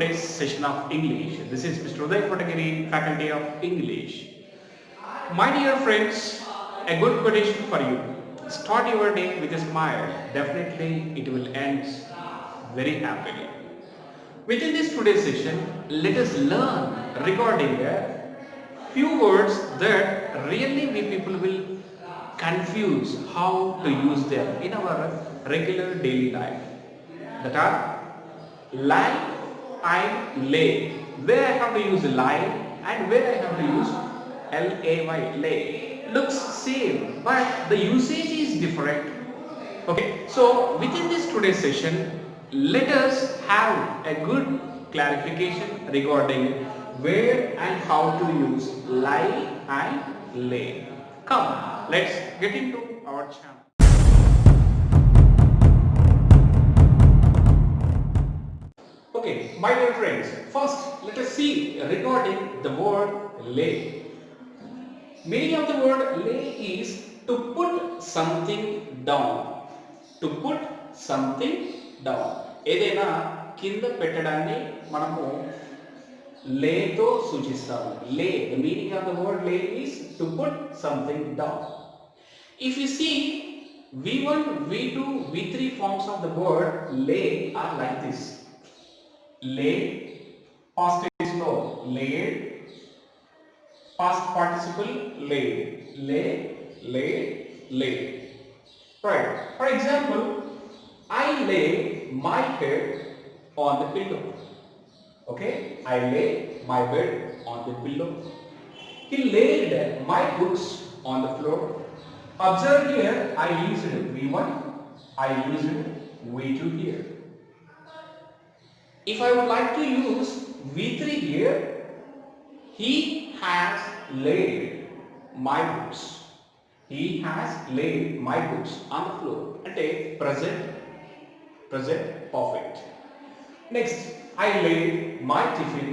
today's session of English. This is Mr. Uday Kotagiri, Faculty of English. My dear friends, a good prediction for you. Start your day with a smile. Definitely it will end very happily. Within this today's session, let us learn regarding a few words that really we people will confuse how to use them in our regular daily life. That are lie and lay. Where I have to use lie and where I have to use lay. Lay looks same, but the usage is different. Okay, so within this today's session, let us have a good clarification regarding where and how to use lie and lay. Come, let's get into our channel. Okay, my dear friends, first let us see regarding the word lay. Meaning of the word lay is to put something down. To put something down. ఏదైనా కింద పెట్టడాన్ని మనము లేతో సూచిస్తాము. Lay. The meaning of the word lay is to put something down. If you see V1, V2, V3 forms of the word lay are like this. Lay, past tense no, laid, past participle laid, lay, laid. Right. For example, I lay my head on the pillow. Okay, I lay my bed on the pillow. He laid my books on the floor. Observe here, I used V1, I used V2 here. If I would like to use V3 here, he has laid my books. He has laid my books on the floor. Ante present perfect. Next, I laid my tiffin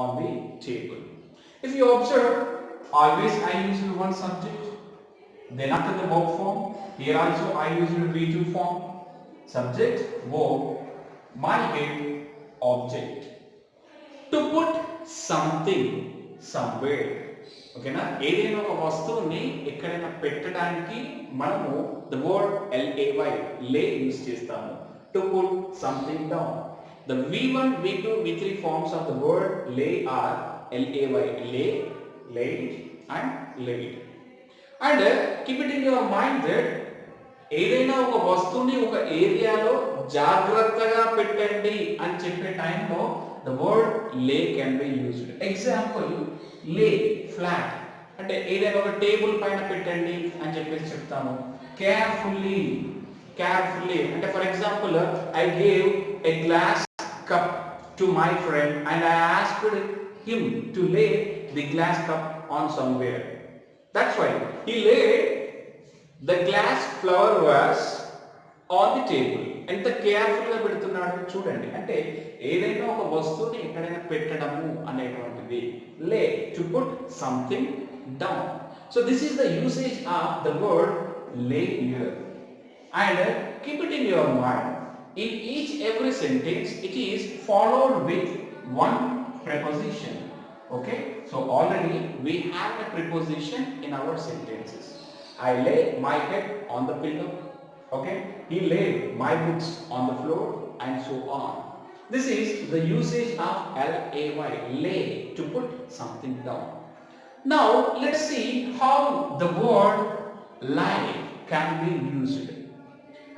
on the table. If you observe, always I use one subject. Then after the verb form, here also I use V2 form. Subject, verb, my head, object. To put something somewhere. ఓకేనా, ఏదైనా ఒక వస్తువుని ఎక్కడైనా పెట్టడానికి మనము the word లే use చేస్తాము. To put something down. The V1, V2, V3 forms of the word lay are lay, laid and laid. And keep it in your mind that ఏదైనా ఒక వస్తువుని ఒక ఏరియాలో జాగ్రత్తగా పెట్టండి అని చెప్పే టైంలో the word lay can be used. Example, lay flat అంటే ఏదైనా ఒక టేబుల్ పైన పెట్టండి అని చెప్పేసి చెప్తాము. carefully అంటే for example I gave a glass cup to my friend and I asked him to lay the glass cup on somewhere. That's why he laid the glass flower vase on the table. ఎంత కేర్ఫుల్గా పెడుతున్నాడు చూడండి. అంటే ఏదైనా ఒక వస్తువుని ఎక్కడైనా పెట్టడము అనేటువంటిది lay, to put something down. So this is the usage of the word lay here. And keep it in your mind. In each every sentence it is followed with one preposition. Okay, so already we have a preposition in our sentences. I lay my head on the pillow. Okay, he laid my books on the floor and so on. This is the usage of lay, to put something down. Now let's see how the word lie can be used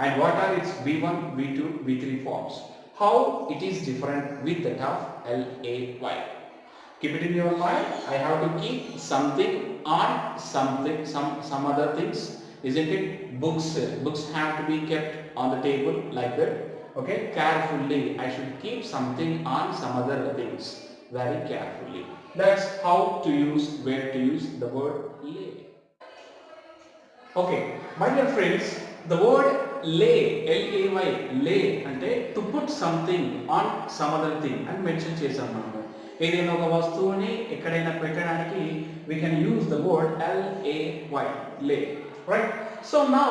and what are its V1, V2, V3 forms. How it is different with that of lay. Keep it in your mind. I have to keep something on something, some other things, isn't it? Books have to be kept on the table like that. Okay, carefully I should keep something on some other things very carefully. That's how to use, where to use the word lay. Okay, my dear friends, the word lay, lay అంటే to put something on some other thing అని mention చేశాం మనము. ఏదైనా ఒక వస్తువుని ఎక్కడైనా పెట్టడానికి we can use the word lay, right? So now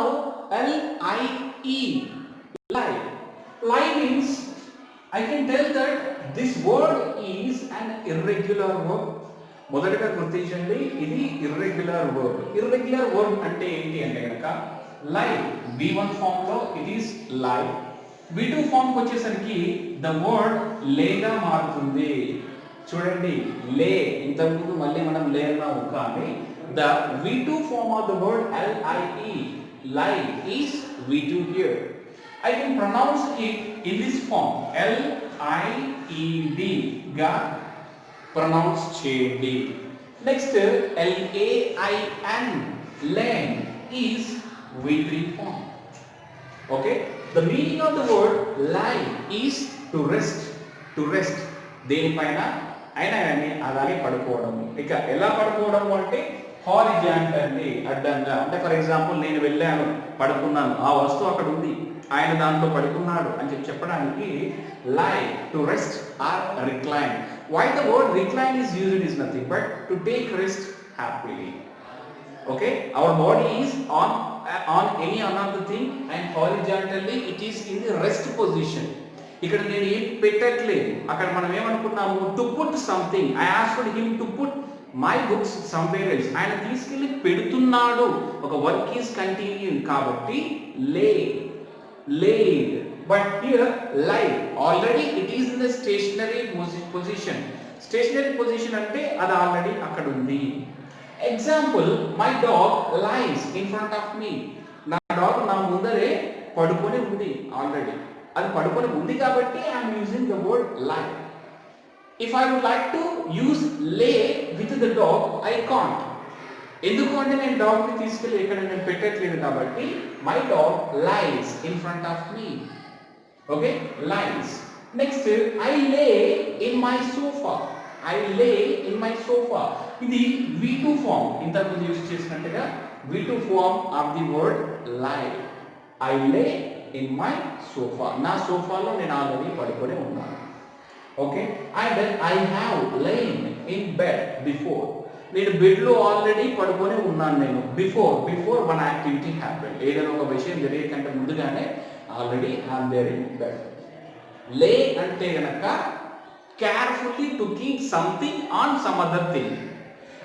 lie means I can tell that this word is an irregular verb. మొదటగా గుర్తించండి, ఇది irregular verb. Irregular verb అంటే ఏంటి అంటే కనుక like V1 ఫామ్ లో it is like, V2 form కి వచ్చేసరికి the word లేగా మారుతుంది. చూడండి లే, ఇంతకుముందు మళ్ళీ మనం లే అన్నాము కానీ the V2 form of the word lie, lie is V2 here. I can pronounce it in this form lied గా pronounce చేయండి. Next lain, lan is V3 form. Okay, the meaning of the word lie is to rest, to rest దేనిపైన అయినా కానీ అలాగే పడుకోవడం. ఇక ఎలా పడుకోవడం అంటే హారిజాంటల్లీ, అడ్డంగా. అంటే ఫర్ ఎగ్జాంపుల్ నేను వెళ్ళాను పడుకున్నాను, ఆ వస్తువు అక్కడ ఉంది, ఆయన దాంట్లో పడుకున్నాడు అని చెప్పడానికి lie, to rest or recline. Why the word recline is used is nothing but to take rest happily. Okay, our body is on any another thing and horizontally it is in the rest position. ఇక్కడ నేను ఏం పెట్టట్లేదు, అక్కడ మనం ఏమనుకున్నాము to put something. I asked him to put my books somewhere else. ఆయన తీసుకెళ్ళి పెడుతున్నాడు, ఒక వర్క్ ఈస్ కంటిన్యూయింగ్ కాబట్టి లే, laid. But here lie, already it is in the stationary position. Stationary position అంటే అది ఆల్రెడీ అక్కడ ఉంది. Example, my dog lies in front of me. నా డాగ్ నా ముందరే పడుకొని ఉంది ఆల్రెడీ, అది పడుకొని ఉంది కాబట్టి I'm using the word lie. If I would like to use lay with the dog I can't. ఎందుకు అంటే నేను డాగ్ ని తీసుకెళ్ళి ఇక్కడ నేను పెట్టట్లేదు కాబట్టి my dog lies in front of me. Okay, lies. Next I lay in my sofa. I lay in my sofa, ఇది V2 ఫామ్, ఇంతకుముందు యూజ్ చేసినట్టుగా V2 form of the word lie. I lay in my sofa, నా సోఫాలో నేను already పడుకొని ఉన్నాను. Okay, and I have lain in bed before. నేను bed లో ఆల్రెడీ పడుకొని ఉన్నాను. నేను బిఫోర్ వన్ యాక్టివిటీ హ్యాపెన్, ఏదైనా ఒక విషయం జరిగే కంటే ముందుగానే already I'm there in bed. Lay అంటే గనక carefully to keep something on some other thing.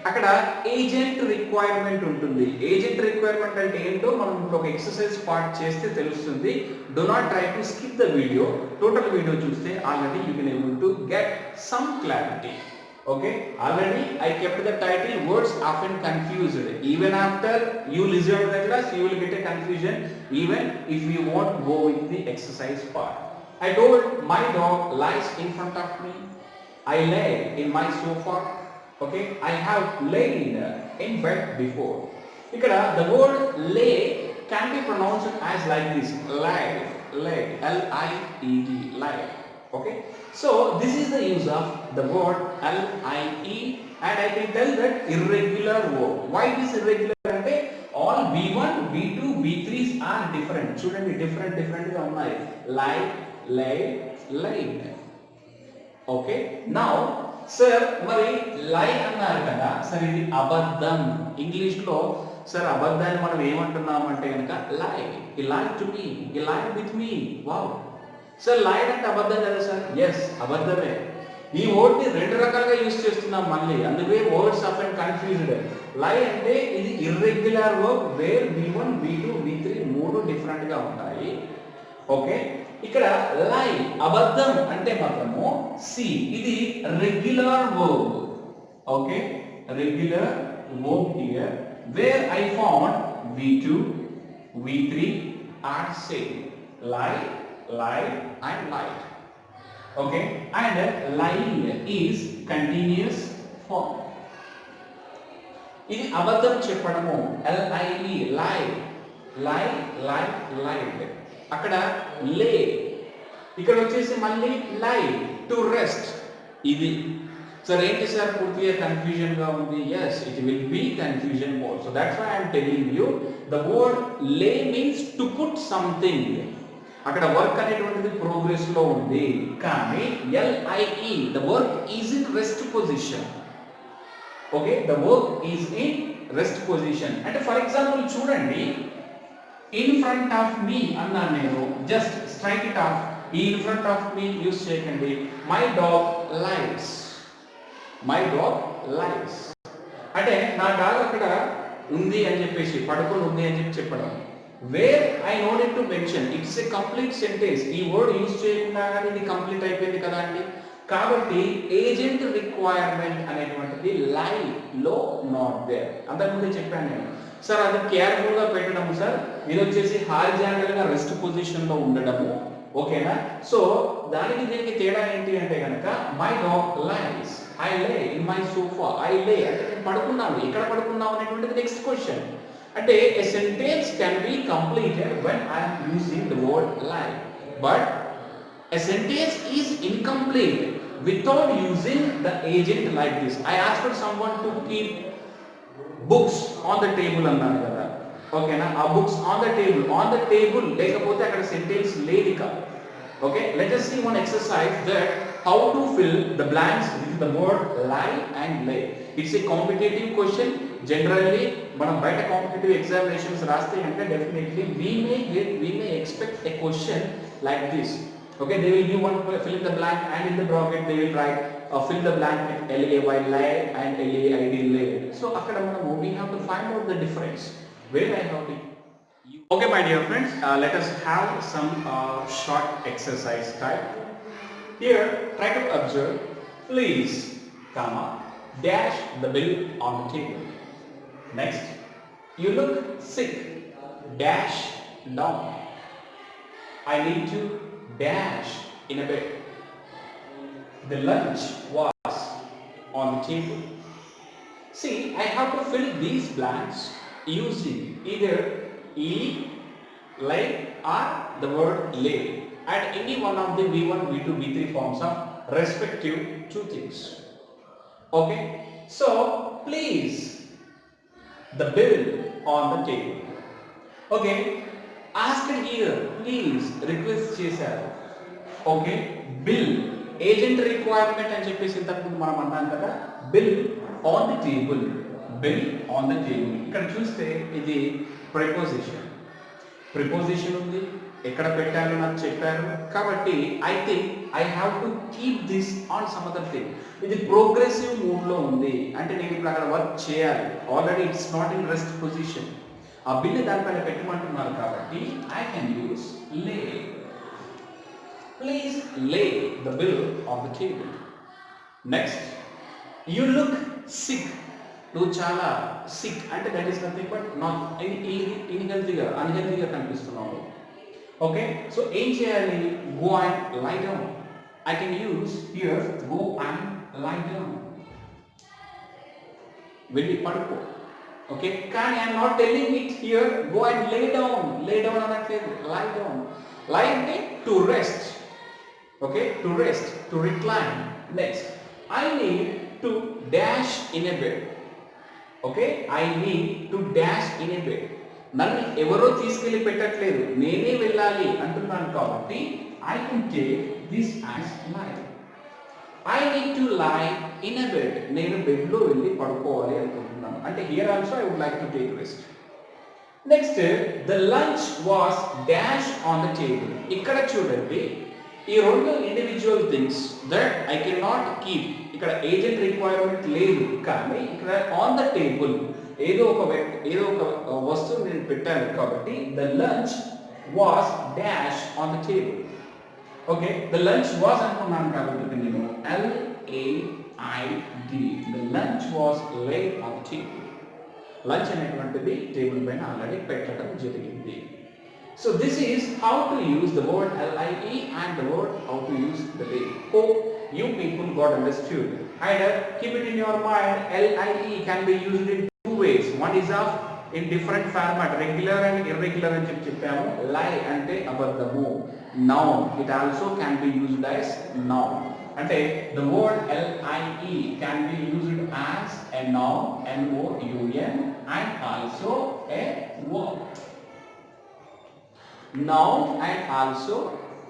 అక్కడ ఏజెంట్ రిక్వైర్మెంట్ ఉంటుంది. ఏజెంట్ రిక్వైర్మెంట్ అంటే ఏంటో మనం ఇప్పుడు ఒక ఎక్సర్సైజ్ పార్ట్ చేస్తే తెలుస్తుంది. Do not try to skip the video, total video చూస్తే already you can able to get some clarity. Okay, already I kept the title words often confused. Even after you listen to the class you will get a confusion even if you won't go with the exercise part. I told my dog lies in front of me. I lay in my sofa. Okay, I have laid in bed before. Ikkada the word lay can be pronounced as like this, lie, laid, L-I-E-D, lie. Okay, so this is the use of the word lie, and I can tell that irregular verb. Why it is irregular ante all V1 V2 V3s are different. Student different గా ఉన్నాయి. lie, lay, laid. Okay, now sir మరి లై అన్నారు కదా, సరే ఇది అబద్ధం. English లో సార్ అబద్ధాన్ని మనం ఏమంటున్నాం అంటే కనుక లై, he lied to me, he lied with me. Wow sir, lied అంటే అబద్ధం కదా సార్? ఎస్, అబద్ధమే. ఈ వర్డ్ ని రెండు రకాలుగా యూజ్ చేస్తున్నాం మళ్ళీ, అందుకే వర్డ్స్ ఆఫెన్ కన్ఫ్యూజ్డ్. లై అంటే ఇది irregular verb wear V1 V2 V3 మూడు డిఫరెంట్ గా ఉంటాయి. ఓకే, ఇక్కడ లై అబద్ధం అంటే మాత్రము సి, ఇది regular verb. Okay, regular verb here where I found V2 V3 are same. Lie, lied and lied. Okay, and lying is continuous form. ఇది అబద్ధం చెప్పడము, LIE, lie, lie, lie, lied. అక్కడ లే, ఇక్కడ వచ్చేసి మళ్ళీ లై, టు రెస్ట్. ఇది sir ఏంటి సార్ పూర్తిగా కన్ఫ్యూజన్ గా ఉంది? Yes, it will be confusion more. So that's why I'm telling you the word lay means to put something. అక్కడ వర్క్ అనేటువంటిది ప్రోగ్రెస్ లో ఉంది, కానీ LIE the work is in rest position. Okay, the work is in rest position. అంటే for example చూడండి, in front of me అన్నాను నేను, just strike it off. ఈ in front of me use చేయకండి. My dog lies. My dog lies. అంటే నా dog అక్కడ ఉంది అని చెప్పేసి పడుకొని ఉంది అని చెప్పడం. Where I needed to mention it's a complete sentence. ఈ వర్డ్ యూజ్ చేయకుండా కానీ ఇది కంప్లీట్ అయిపోయింది కదా అండి. కాబట్టి ఏజెంట్ రిక్వైర్మెంట్ అనేటువంటిది లై లో నాట్ దేర్. అంతకుముందే చెప్పాను నేను. సార్ అది కేర్ఫుల్ గా పెట్టడము సార్, ఇది వచ్చేసి హారిజాంటల్ గా రెస్ట్ పొజిషన్ లో ఉండడము. ఓకేనా? సో దానికి దీనికి తేడా ఏంటి అంటే కనుక my dog lies, I lay in my sofa, I లే అంటే నేను పడుకున్నాను, ఎక్కడ పడుకున్నావు అనేటువంటిది నెక్స్ట్ క్వశ్చన్. అంటే a sentence can be completed when I am using the word lie, but a sentence is incomplete without using the agent like this. I asked someone to keep books on the table అన్నాను కదా. ఓకేనా? ఆ books on the table లేకపోతే అక్కడ sentence లేదు ఇక. Okay, let us see one exercise that how to fill the blanks with the word lie and lay. It's a competitive question. Generally మనం బయట కాంపిటేటివ్ ఎగ్జామినేషన్స్ రాస్తే అంటే definitely we may expect a question like this. Okay, they will give one fill in the blank and in the bracket they will write fill the blank with lay lay and laid lay. So akkada manamu we have to find out the difference where I have to. Okay my dear friends, let us have some short exercise type. Here try to observe. Please comma dash the bill on the table. Next, you look sick dash down. I need to dash in a bed. The lunch was on the table. See, I have to fill these blanks using either e, lay or the word lay. Add any one of the V1, V2, V3 forms of respective two things. Okay, so please the bill on the table. Okay, ask it here, please request చేశారు. Okay, bill agent requirement అని చెప్పేసి ఇంతకుముందు మనం అన్నాం కదా. Bill on the table, bill on the table. ఇక్కడ చూస్తే ఇది ప్రిపోజిషన్ ఉంది, ఎక్కడ పెట్టాలో నాకు చెప్పారు. కాబట్టి I think I have to keep this on some other thing. ఇది ప్రోగ్రెసివ్ మూడ్ లో ఉంది అంటే నేను ఇప్పుడు అక్కడ వర్క్ చేయాలి. Already it's not in rest position. ఆ బిల్ దానిపైన పెట్టమంటున్నారు కాబట్టి I can use lay. Please lay the bill on the table. Next, you look sick. నువ్వు చాలా సిక్ అంటే that is nothing but not అన్హెల్తీగా కనిపిస్తున్నావు. ఓకే, సో ఏం చేయాలి? Go and lie down. I can use here go and lie down. వెళ్ళి పడుకో. Okay, కానీ I'm not telling it here go and lay down. Lay down అనట్లేదు, lie down. Lie అంటే to rest. Okay, to rest, to recline. Next, I need to dash in a bed. Okay, I need to dash in a bed. నన్ను ఎవరో తీసుకెళ్లి పెట్టట్లేదు, నేనే వెళ్ళాలి అంటున్నాను కాబట్టి I can take this as lie. I need to లై in a bed. నేను బెడ్ లో వెళ్ళి పడుకోవాలి అనుకుంటున్నాను అంటే here also I would like to take rest. Next, the lunch was dash on the table. ఇక్కడ చూడండి, ఈ రెండు individual things that I can not keep. ఇక్కడ ఏజెంట్ రిక్వైర్మెంట్ లేదు, కానీ ఇక్కడ ఆన్ ద టేబుల్ ఏదో ఒక వస్తువు నేను పెట్టాను కాబట్టి the lunch was dash on the table. Okay, the lunch was అనుకున్నాను కాబట్టి నేను LAID. The lunch was laid on the table. Lunch అనేటువంటిది టేబుల్ పైన ఆల్రెడీ పెట్టడం జరిగింది. So this is how to use the word LIE and the word how to use the lay. Hope you people got understood. And keep it in your mind, LIE can be used in two ways. One is of in different format, regular and irregular అని చెప్పాము. Lie అంటే అబద్ధము, noun. It also can be used as noun. అంటే the word LIE can be used as a noun, NOUN, and also a verb. Noun and also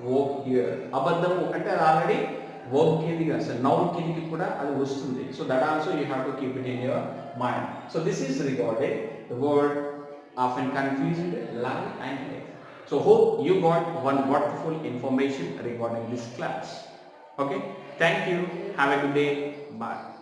verb here. అబద్ధము అంటే అది already verb కిందికి అసలు నౌన్ కిందికి కూడా అది వస్తుంది. So that also you have to keep it in your mind. So this is regarding the word often confused lie and lay. So hope you got one wonderful information regarding this class. Okay. Thank you. Have a good day. Bye.